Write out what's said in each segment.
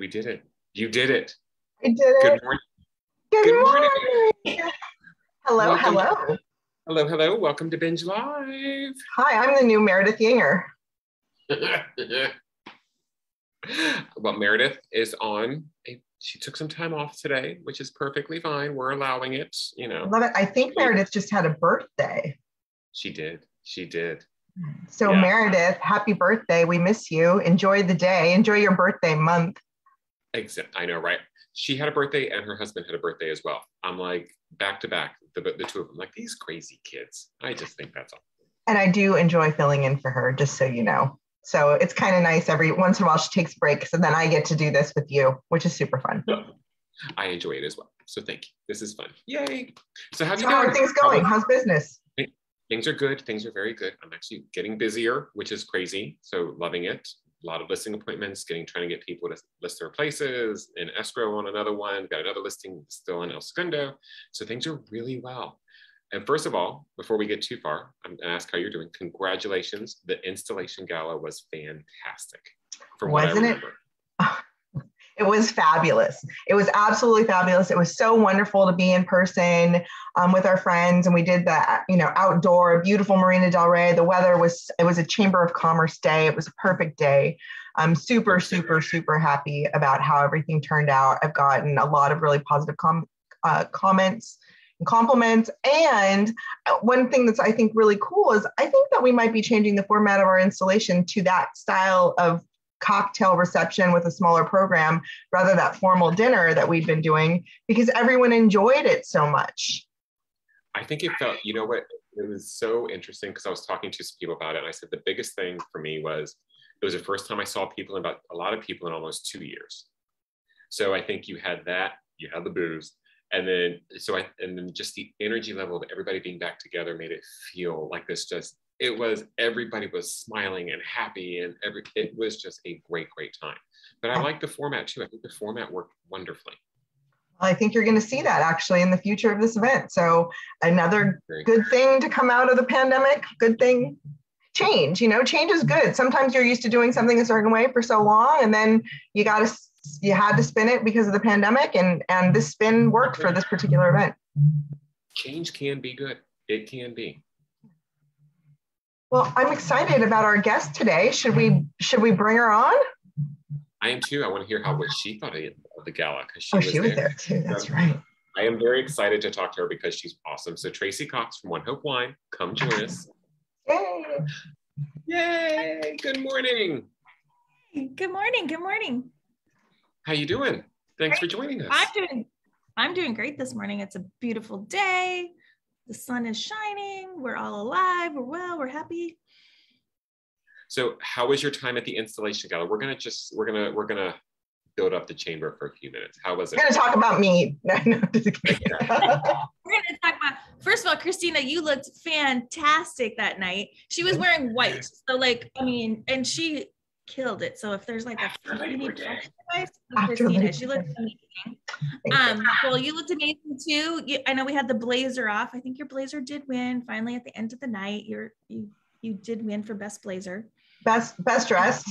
We did it. You did it. I did it. Good morning. Good morning. Hello, hello. Hello. Welcome to Binge Live. Hi, I'm the new Meredith Yinger. Well, Meredith is on. She took some time off today, which is perfectly fine. We're allowing it, you know. Love it. I think Meredith just had a birthday. She did. So Yeah. Meredith, happy birthday. We miss you. Enjoy the day. Enjoy your birthday month. I know, right? She had a birthday and her husband had a birthday as well. I'm like, back to back, the two of them, like these crazy kids. I just think that's all. And I do enjoy filling in for her, just so you know. So it's kind of nice every once in a while she takes breaks and then I get to do this with you, which is super fun. I enjoy it as well. So thank you. This is fun. Yay. So how are things going? How's business? Things are good. Things are very good. I'm actually getting busier, which is crazy. So loving it. A lot of listing appointments, trying to get people to list their places, in escrow on another one, got another listing still in El Segundo. So things are really well. And first of all, before we get too far, I'm gonna ask how you're doing. Congratulations. The installation gala was fantastic. From what I remember. It was fabulous. It was absolutely fabulous. It was so wonderful to be in person with our friends. And we did the, outdoor, beautiful Marina Del Rey. The weather it was a Chamber of Commerce day. It was a perfect day. I'm super, super, super happy about how everything turned out. I've gotten a lot of really positive comments and compliments. And one thing that's I think really cool is I think that we might be changing the format of our installation to that style of cocktail reception with a smaller program rather than that formal dinner that we've been doing, because everyone enjoyed it so much. I think it felt, it was so interesting because I was talking to some people about it and I said the biggest thing for me was it was the first time I saw a lot of people in almost 2 years. So I think you had that, you had the booze, and then just the energy level of everybody being back together made it feel like this everybody was smiling and happy and it was just a great time. But I like the format too. I think the format worked wonderfully. I think you're going to see that actually in the future of this event. So another good thing to come out of the pandemic, good thing, change, change is good. Sometimes you're used to doing something a certain way for so long and then you had to spin it because of the pandemic and this spin worked for this particular event. Change can be good. It can be. Well, I'm excited about our guest today. Should we bring her on? I am too. I want to hear what she thought of the gala because she was there too. That's right. I am very excited to talk to her because she's awesome. So Tracy Cox from One Hope Wine, come join us. Yay! Good morning. Good morning. How you doing? Thanks for joining us. I'm doing great this morning. It's a beautiful day. The sun is shining. We're all alive. We're well. We're happy. So, how was your time at the installation gala? We're gonna build up the chamber for a few minutes. How was it? We're gonna talk about me. We're gonna talk about. First of all, Christina, you looked fantastic that night. She was wearing white, so and she killed it. So if there's like a device, Christina, she looked amazing. Well, you looked amazing too. I know we had the blazer off. I think your blazer did win. Finally, at the end of the night, you did win for best blazer. Best dressed.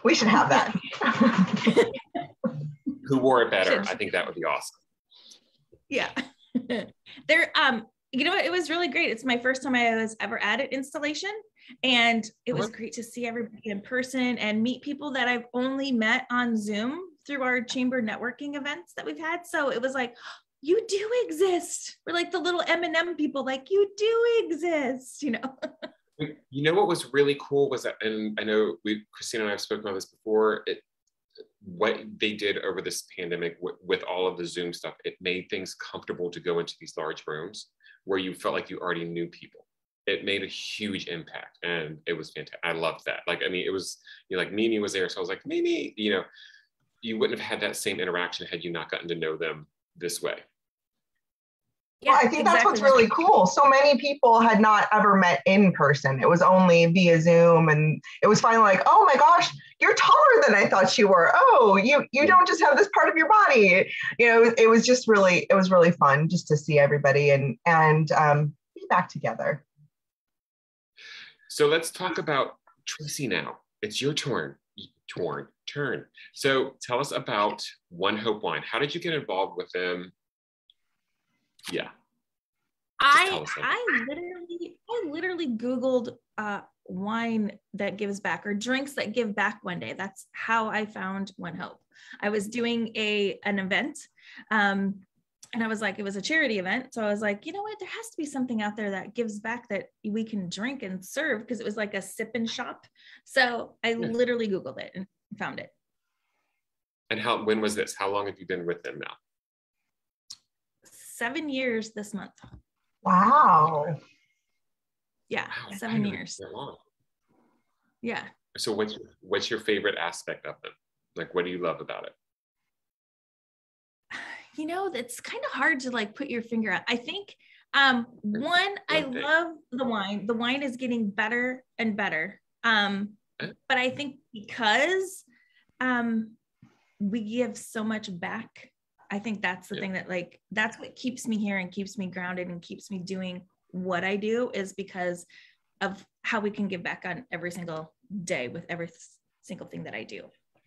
We should have that. Who wore it better? I think that would be awesome. Yeah. It was really great. It's my first time I was ever at an installation. And it was great to see everybody in person and meet people that I've only met on Zoom through our chamber networking events that we've had. So it was like, you do exist. We're like the little M&M people, like you do exist, What was really cool was that, and I know Christina and I have spoken about this before, what they did over this pandemic with all of the Zoom stuff, it made things comfortable to go into these large rooms where you felt like you already knew people. It made a huge impact and it was fantastic. I loved that. It was, like Mimi was there. So I was like, Mimi, you wouldn't have had that same interaction had you not gotten to know them this way. Yeah, well, I think that's what's really cool. So many people had not ever met in person. It was only via Zoom. And it was finally like, oh my gosh, you're taller than I thought you were. Oh, you don't just have this part of your body. It was really fun just to see everybody and be back together. So let's talk about Tracy now. It's your turn. turn. So tell us about One Hope Wine. How did you get involved with them? Yeah. I literally Googled wine that gives back or drinks that give back one day. That's how I found One Hope. I was doing an event, and I was like, it was a charity event. So I was like, you know what, there has to be something out there that gives back that we can drink and serve, because it was like a sip and shop. So I literally Googled it and found it. And when was this? How long have you been with them now? 7 years this month. Wow. Yeah, Wow, 7 years. So long. Yeah. So what's your favorite aspect of them? Like, what do you love about it? You know, it's kind of hard to like put your finger on. I think one, I love the wine. The wine is getting better and better. But I think because we give so much back, I think that's the thing that like, that's what keeps me here and keeps me grounded and keeps me doing what I do, is because of how we can give back on every single day with every single thing that I do.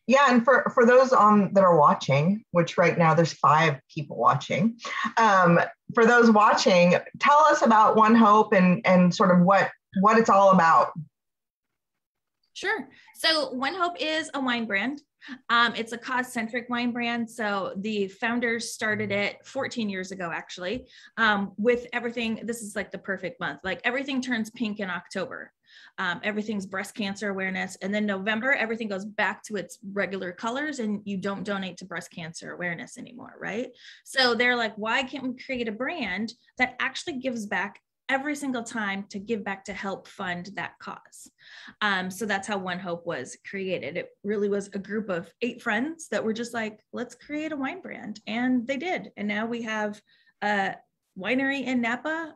Yeah, and for those that are watching, which right now there's 5 people watching, for those watching, tell us about One Hope and sort of what it's all about. Sure. So One Hope is a wine brand. It's a cause-centric wine brand. So the founders started it 14 years ago, actually, with everything. This is like the perfect month. Like everything turns pink in October. Everything's breast cancer awareness. And then November, everything goes back to its regular colors and you don't donate to breast cancer awareness anymore, right? So they're like, why can't we create a brand that actually gives back every single time to give back to help fund that cause? So that's how One Hope was created. It really was a group of 8 friends that were just like, let's create a wine brand. And they did. And now we have a winery in Napa,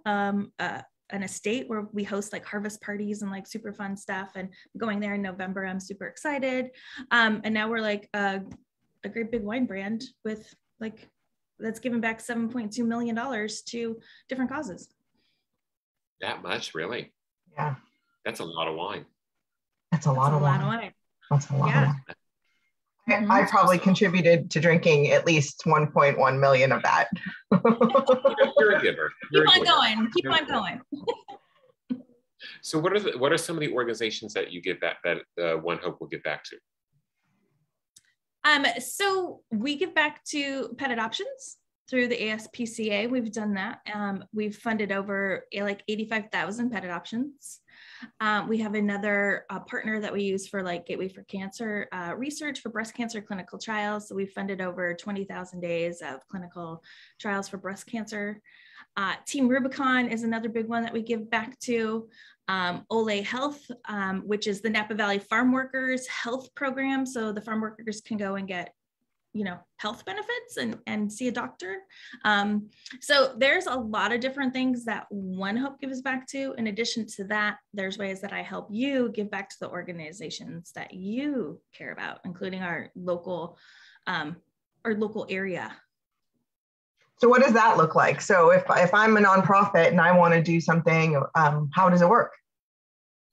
an estate where we host like harvest parties and like super fun stuff, and going there in November. I'm super excited. And now we're like a great big wine brand with like, that's given back $7.2 million to different causes. That much, really? Yeah. That's a lot of wine. That's a lot of wine. That's a lot of wine. I probably contributed to drinking at least 1.1 million of that. You're a giver. Keep on going. So what are some of the organizations that you give back, that One Hope will give back to? So we give back to pet adoptions through the ASPCA. We've done that. We've funded over like 85,000 pet adoptions. We have another partner that we use for like Gateway for Cancer research for breast cancer clinical trials. So we funded over 20,000 days of clinical trials for breast cancer. Team Rubicon is another big one that we give back to. Ole Health, which is the Napa Valley Farm Workers Health Program. So the farm workers can go and get, you know, health benefits and see a doctor. So there's a lot of different things that One Hope gives back to. In addition to that, there's ways that I help you give back to the organizations that you care about, including our local area. So what does that look like? So if I'm a nonprofit and I want to do something, how does it work?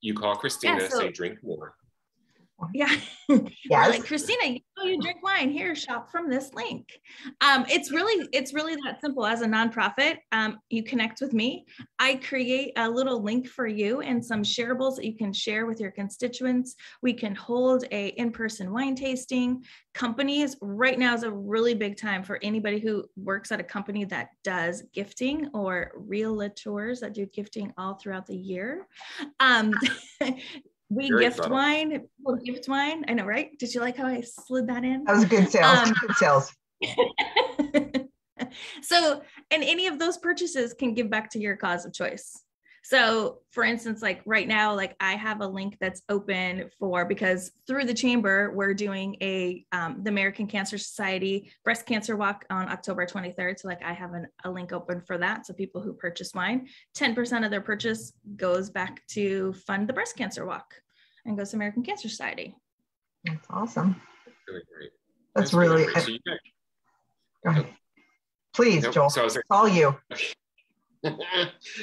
You call Christina, say drink more. Yeah. Yes. Like, Christina, you drink wine, here, shop from this link. It's really that simple. As a nonprofit, you connect with me. I create a little link for you and some shareables that you can share with your constituents. We can hold a in-person wine tasting. Companies, right now is a really big time for anybody who works at a company that does gifting, or realtors that do gifting all throughout the year. We gift wine. We'll gift wine. I know, right? Did you like how I slid that in? That was good sales. Good sales. So, and any of those purchases can give back to your cause of choice. So for instance, like right now, like I have a link that's open for, because through the chamber, we're doing the American Cancer Society breast cancer walk on October 23rd. So like I have a link open for that. So people who purchase wine, 10% of their purchase goes back to fund the breast cancer walk and goes to American Cancer Society. That's awesome. Really great. That's really great. So go ahead. Please, Joel. So it's all you.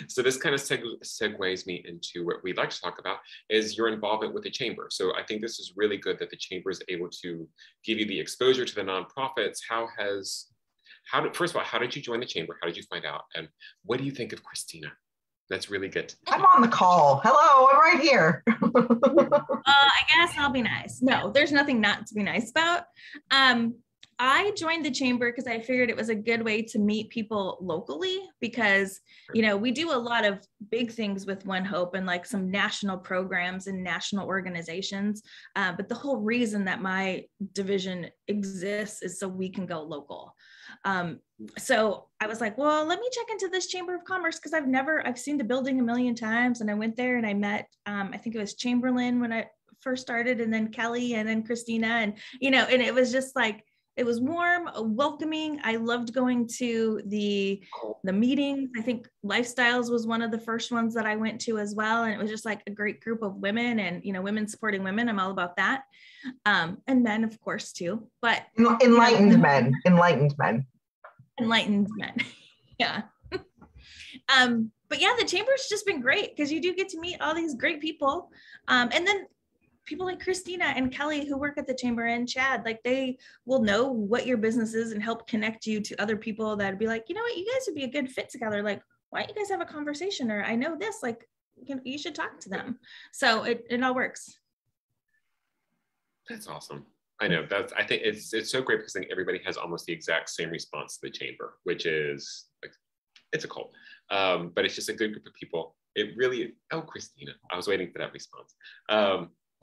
So this kind of segues me into what we'd like to talk about is your involvement with the chamber. So I think this is really good that the chamber is able to give you the exposure to the nonprofits. First of all, how did you join the chamber? How did you find out? And what do you think of Christina? That's really good. I'm on the call. Hello, I'm right here. I guess I'll be nice. No, there's nothing not to be nice about. I joined the chamber because I figured it was a good way to meet people locally because, you know, we do a lot of big things with One Hope and like some national programs and national organizations. But the whole reason that my division exists is so we can go local. So I was like, well, let me check into this Chamber of Commerce because I've seen the building a million times, and I went there and I met, I think it was Chamberlain when I first started, and then Kelly, and then Christina, and, you know, and it was just like, it was warm, welcoming. I loved going to the meetings. I think Lifestyles was one of the first ones that I went to as well. And it was just like a great group of women and, you know, women supporting women. I'm all about that. And men, of course, too. But enlightened men. Yeah. But yeah, the chamber's just been great because you do get to meet all these great people. And then people like Christina and Kelly who work at the chamber, and Chad, like they will know what your business is and help connect you to other people that'd be like, you know what, you guys would be a good fit together. Like, why don't you guys have a conversation? Or I know this, like, you should talk to them. So it all works. That's awesome. I know I think it's so great because I think everybody has almost the exact same response to the chamber, which is like, it's a cult. But it's just a good group of people. It really, oh, Christina, I was waiting for that response.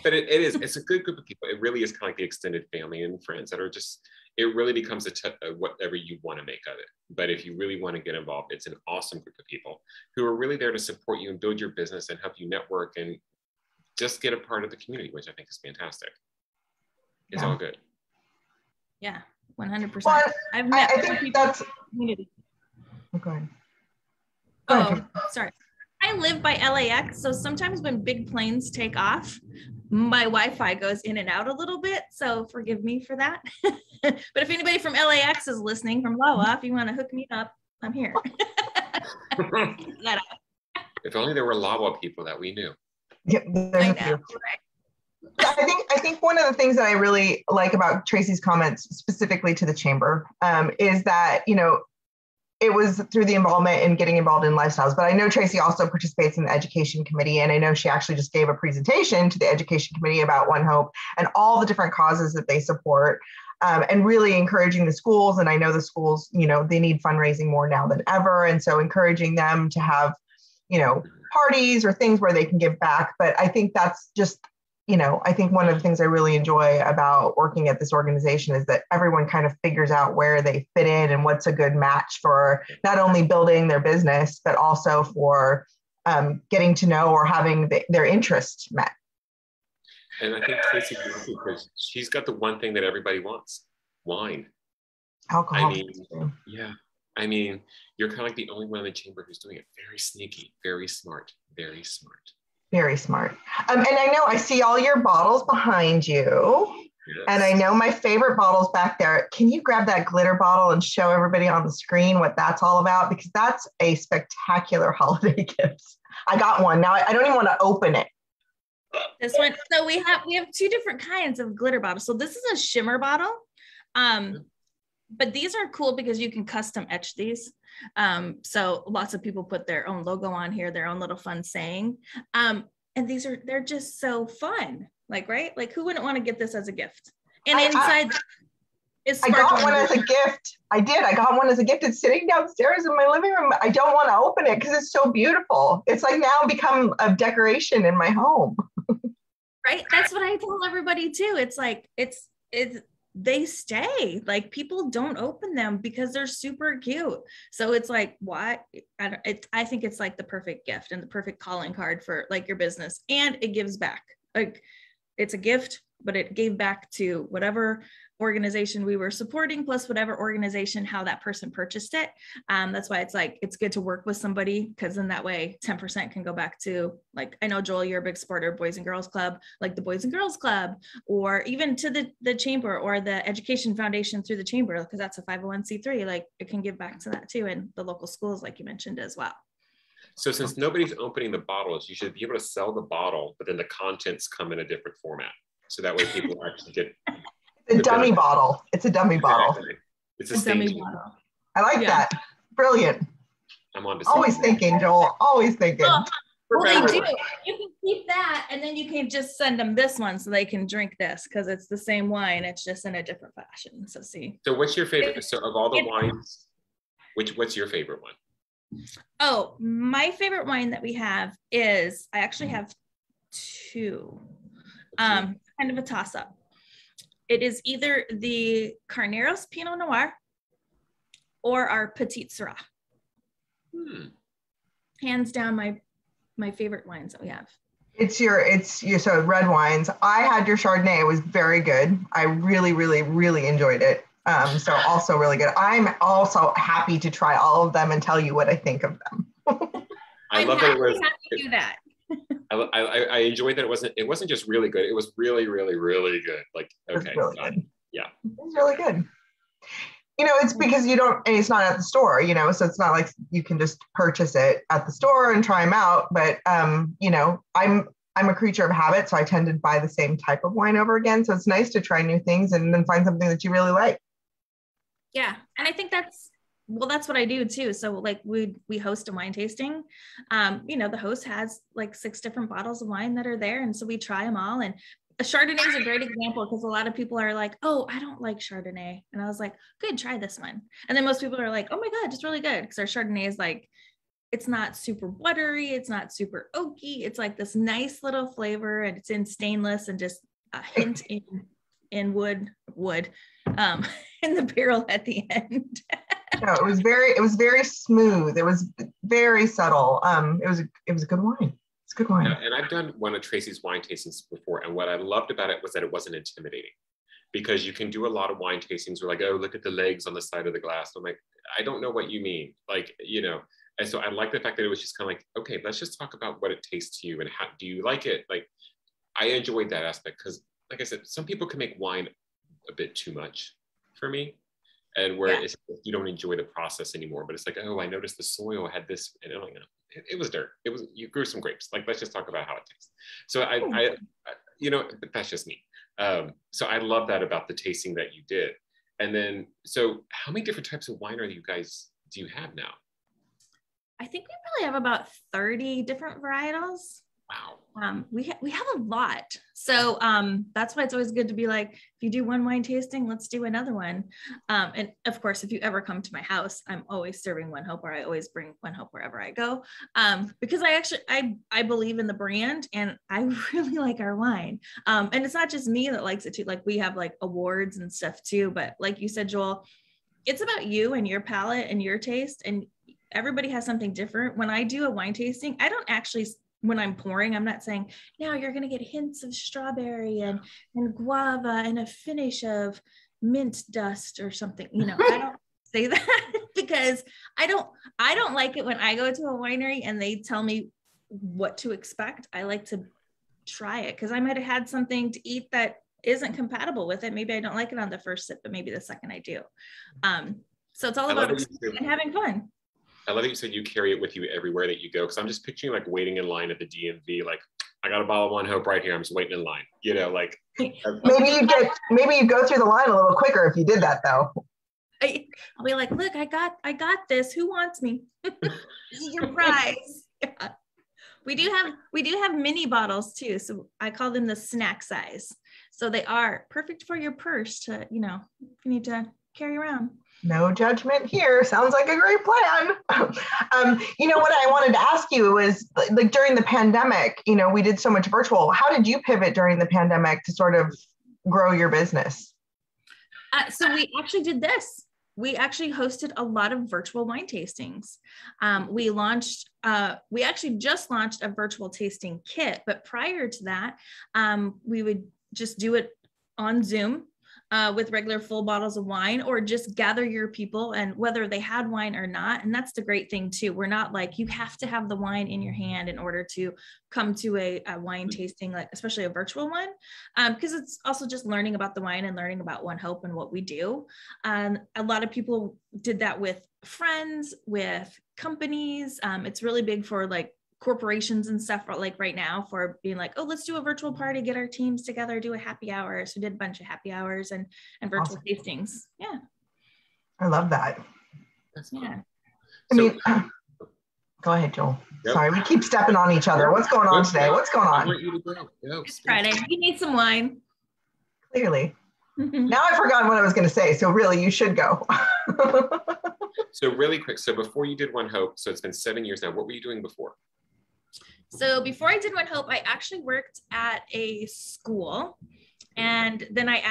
But it's a good group of people. It really is kind of like the extended family and friends that are just, it really becomes whatever you want to make of it. But if you really want to get involved, it's an awesome group of people who are really there to support you and build your business and help you network and just get a part of the community, which I think is fantastic. It's all good. Yeah, 100%. Well, I've met I think that's community. Okay. Oh, sorry. I live by LAX, so sometimes when big planes take off, my Wi-Fi goes in and out a little bit, so forgive me for that. But if anybody from LAX is listening, from LOA, if you want to hook me up, I'm here. If only there were LAWA people that we knew. Yeah, there's a few. Right. I think one of the things that I really like about Tracy's comments specifically to the chamber is that, you know, it was through the involvement in getting involved in Lifestyles, but I know Tracy also participates in the education committee. And I know she actually just gave a presentation to the education committee about One Hope and all the different causes that they support, and really encouraging the schools. And I know the schools, you know, they need fundraising more now than ever. And so encouraging them to have, you know, parties or things where they can give back. But I think that's just, you know, I think one of the things I really enjoy about working at this organization is that everyone kind of figures out where they fit in and what's a good match for not only building their business, but also for getting to know or having their interests met. And I think Tracy, because she's got the one thing that everybody wants: wine. Alcohol. I mean, yeah. I mean, you're kind of like the only one in the chamber who's doing it. Very sneaky, very smart, very smart. Very smart. And I know I see all your bottles behind you. Yes. And I know my favorite bottle's back there. Can you grab that glitter bottle and show everybody on the screen what that's all about? Because that's a spectacular holiday gift. I got one. Now I don't even want to open it. This one. So we have two different kinds of glitter bottles. So this is a shimmer bottle. But these are cool because you can custom etch these. So lots of people put their own logo on here, their own little fun saying. And they're just so fun. Like, right? Like, who wouldn't want to get this as a gift? And inside is I got one as a gift. I did. I got one as a gift. It's sitting downstairs in my living room. I don't want to open it because it's so beautiful. It's like now become a decoration in my home. Right? That's what I tell everybody too. It's like, they stay. Like, people don't open them because they're super cute. So it's like, what? I think it's like the perfect gift and the perfect calling card for like your business, and it gives back. Like, it's a gift but it gave back to whatever organization we were supporting, plus whatever organization, how that person purchased it. That's why it's like, it's good to work with somebody, because then that way 10% can go back to, like, I know Joel, you're a big supporter of Boys and Girls Club, like the Boys and Girls Club, or even to the chamber or the Education Foundation through the chamber, because that's a 501c3, like it can give back to that too. And the local schools, like you mentioned as well. So since nobody's opening the bottles, you should be able to sell the bottle, but then the contents come in a different format. So that way people actually get a dummy bottle. It's a dummy bottle. It's a dummy bottle. I like that. Brilliant. I'm on to always thinking, Joel. Always thinking. Well, they do. You can keep that, and then you can just send them this one so they can drink this, because it's the same wine. It's just in a different fashion. So see. So what's your favorite? So of all the wines, what's your favorite one? Oh, my favorite wine that we have is, I actually have two. Kind of a toss-up. It is either the Carneros Pinot Noir or our Petite Syrah. Hands down, my favorite wines that we have. It's your so red wines. I had your Chardonnay. It was very good. I really, really, really enjoyed it. So also really good. I'm also happy to try all of them and tell you what I think of them. I love that it was. To do that. I enjoyed that it wasn't just really good. It was really, really, really good. Like, okay, really good. Yeah, it's really good. You know, it's because it's not at the store, you know, so it's not like you can just purchase it at the store and try them out. But, you know, I'm a creature of habit, so I tend to buy the same type of wine over again. So it's nice to try new things and then find something that you really like. Yeah. And I think that's what I do too. So like we host a wine tasting. You know, the host has like 6 different bottles of wine that are there. And so we try them all. And a Chardonnay is a great example, because a lot of people are like, oh, I don't like Chardonnay. And I was like, good, try this one. And then most people are like, oh my God, it's really good. Because our Chardonnay is like, it's not super buttery. It's not super oaky. It's like this nice little flavor, and it's in stainless and just a hint in wood in the barrel at the end. No, it was very smooth. It was very subtle. It was a good wine. It's a good wine. Yeah, and I've done one of Tracy's wine tastings before, and what I loved about it was that it wasn't intimidating, because you can do a lot of wine tastings where like, oh, look at the legs on the side of the glass. I'm like, I don't know what you mean, like, you know. And so I like the fact that it was just kind of like, okay, let's just talk about what it tastes to you and how do you like it. Like, I enjoyed that aspect, because, like I said, some people can make wine a bit too much for me. And where it's, you don't enjoy the process anymore, but it's like, oh, I noticed the soil had this, and I'm like, no, it was dirt. It was, you grew some grapes. Like, let's just talk about how it tastes. So I you know, but that's just me. So I love that about the tasting that you did. And then, so how many different types of wine do you have now? I think we probably have about 30 different varietals. Wow. We have a lot. So that's why it's always good to be like, if you do one wine tasting, let's do another one. And of course, if you ever come to my house, I'm always serving One Hope, or I always bring One Hope wherever I go. Because I believe in the brand, and I really like our wine. And it's not just me that likes it too. Like, we have like awards and stuff too. But like you said, Joel, it's about you and your palate and your taste, and everybody has something different. When I do a wine tasting, I don't actually, when I'm pouring, I'm not saying, now you're going to get hints of strawberry and guava and a finish of mint dust or something. You know, I don't say that because I don't like it when I go to a winery and they tell me what to expect. I like to try it, because I might have had something to eat that isn't compatible with it. Maybe I don't like it on the first sip, but maybe the second I do. So it's all about and having fun. I love that you said you carry it with you everywhere that you go, because I'm just picturing like waiting in line at the DMV, like, I got a bottle of One Hope right here, I'm just waiting in line, you know, like. Maybe you go through the line a little quicker if you did that though. I'll be like, look, I got this, who wants me? This is your prize. Yeah. We do have mini bottles too, so I call them the snack size, so they are perfect for your purse to, you know, if you need to carry around. No judgment here. Sounds like a great plan. You know, what I wanted to ask you was, like, during the pandemic, you know, we did so much virtual. How did you pivot during the pandemic to sort of grow your business? So we actually did this. We actually hosted a lot of virtual wine tastings. We actually just launched a virtual tasting kit, but prior to that, we would just do it on Zoom with regular full bottles of wine, or just gather your people and whether they had wine or not. And that's the great thing too. We're not like, you have to have the wine in your hand in order to come to a wine tasting, like especially a virtual one, because it's also just learning about the wine and learning about One Hope and what we do. A lot of people did that with friends, with companies. It's really big for like corporations and stuff, like right now, for being like, oh, let's do a virtual party, get our teams together, do a happy hour. So we did a bunch of happy hours and virtual tastings. Yeah, I love that. Yeah. I mean, go ahead, Joel. Yep. Sorry, we keep stepping on each other. What's going on today? What's going on? It's Friday. You need some wine. Clearly. Now I've forgotten what I was going to say. So really, you should go. So really quick. So before you did One Hope, so it's been 7 years now. What were you doing before? So before I did One Hope, I actually worked at a school. And then I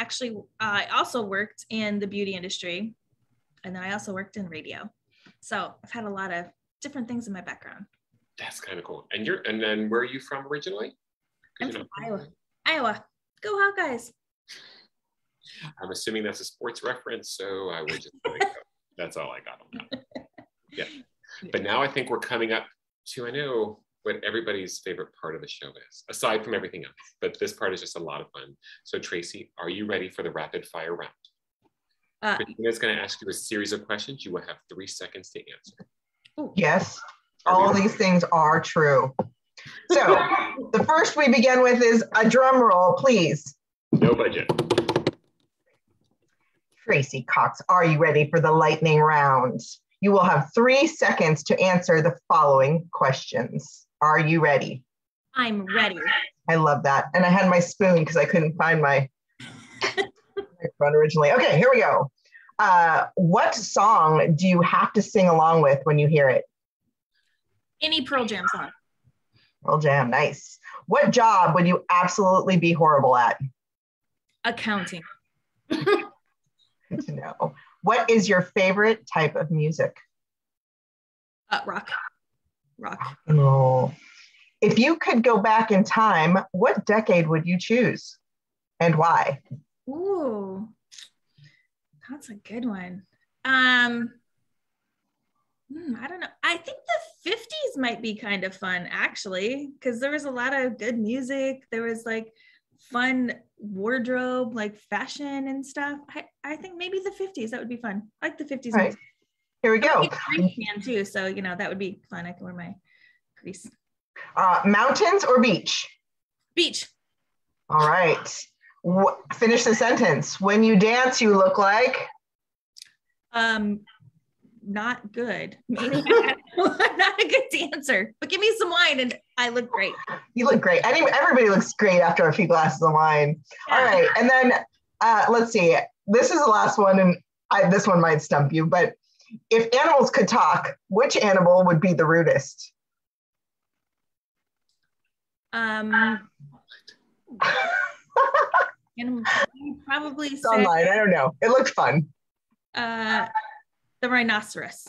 also worked in the beauty industry. And then I also worked in radio. So I've had a lot of different things in my background. That's kind of cool. And then where are you from originally? I'm from Iowa. Iowa. Go Hawkeyes. I'm assuming that's a sports reference, so I would just that's all I got on that. Yeah. But now I think we're coming up to, I know what everybody's favorite part of the show is, aside from everything else. But this part is just a lot of fun. So Tracy, are you ready for the rapid fire round? Christina's going to ask you a series of questions. You will have 3 seconds to answer. Yes, all of these things are true. So the first we begin with is a drum roll, please. No budget. Tracy Cox, are you ready for the lightning round? You will have 3 seconds to answer the following questions. Are you ready? I'm ready. I love that. And I had my spoon because I couldn't find my microphone originally. Okay, here we go. What song do you have to sing along with when you hear it? Any Pearl Jam song. Pearl Jam, nice. What job would you absolutely be horrible at? Accounting. Good to know. What is your favorite type of music? Rock. Rock. Oh. If you could go back in time, what decade would you choose and why? Ooh, that's a good one. I don't know. I think the 50s might be kind of fun, actually, because there was a lot of good music. There was like fun wardrobe, like fashion and stuff. I think maybe the 50s, that would be fun. I like the 50s. Right. Here we go. Can too, so that would be fun. I can wear my crease. Mountains or beach? Beach. All right. Finish the sentence. When you dance, you look like? Not good. Meaning I'm not a good dancer, but give me some wine and I look great. You look great. Everybody looks great after a few glasses of wine. Yeah. All right. And then let's see. This is the last one, and this one might stump you, but if animals could talk, which animal would be the rudest? Probably it's online. I don't know. It looked fun. The rhinoceros.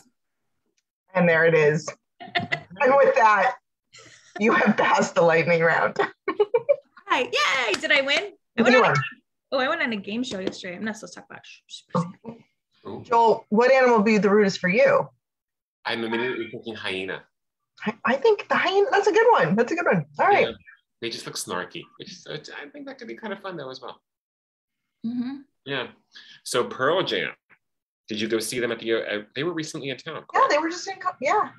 And there it is. And with that, you have passed the lightning round. Hi, yay! Did I win? I went on a game show yesterday. I'm not supposed to talk about. Joel, what animal would be the rudest for you? I'm immediately thinking hyena. I think the hyena, that's a good one. That's a good one. All right. Yeah, they just look snarky. I think that could be kind of fun though as well. Mm-hmm. Yeah. So Pearl Jam, did you go see them at the, they were recently in town? Correct? Yeah, they were just in, yeah.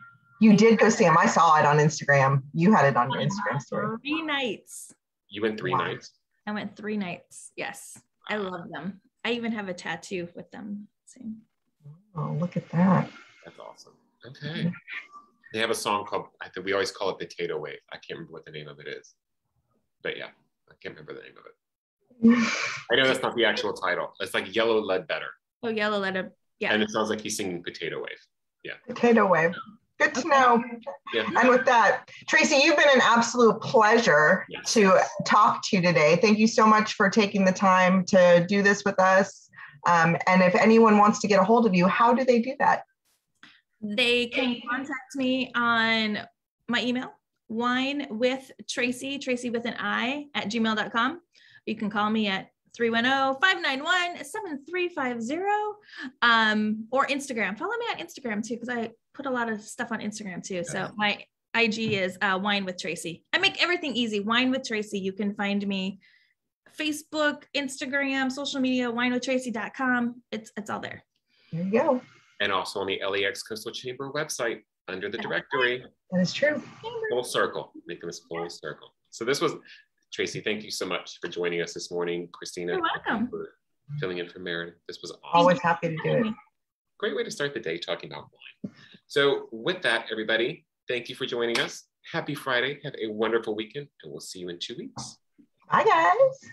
You did go see them. I saw it on Instagram. You had it on your Instagram story. 3 nights. You went 3 nights? I went 3 nights. Yes. I love them. I even have a tattoo with them. Oh, look at that. That's awesome. Okay. They have a song called, I think we always call it Potato Wave. I can't remember what the name of it is. But yeah, I can't remember the name of it. I know that's not the actual title. It's like Yellow Ledbetter. Oh, Yellow Ledbetter. Yeah. And it sounds like he's singing Potato Wave. Yeah. Potato Wave. Good to know. Yeah. And with that, Tracy, you've been an absolute pleasure to talk to you today. Thank you so much for taking the time to do this with us. And if anyone wants to get a hold of you, how do they do that? They can contact me on my email, winewithtracy, Tracy with an I, @gmail.com. You can call me at 310-591-7350 or Instagram. Follow me on Instagram too, because I put a lot of stuff on Instagram too. So my IG is Wine with Tracy. I make everything easy. Wine with Tracy. You can find me Facebook, Instagram, social media, winewithtracy.com. It's all there. There you go. And also on the LAX Coastal Chamber website under the directory. That is true. Full circle, making this full circle. So this was, Tracy, thank you so much for joining us this morning. Christina, you're welcome. For filling in for Meredith. This was awesome. Always happy to do it. Great way to start the day talking about wine. So with that, everybody, thank you for joining us. Happy Friday. Have a wonderful weekend, and we'll see you in 2 weeks. Bye, guys.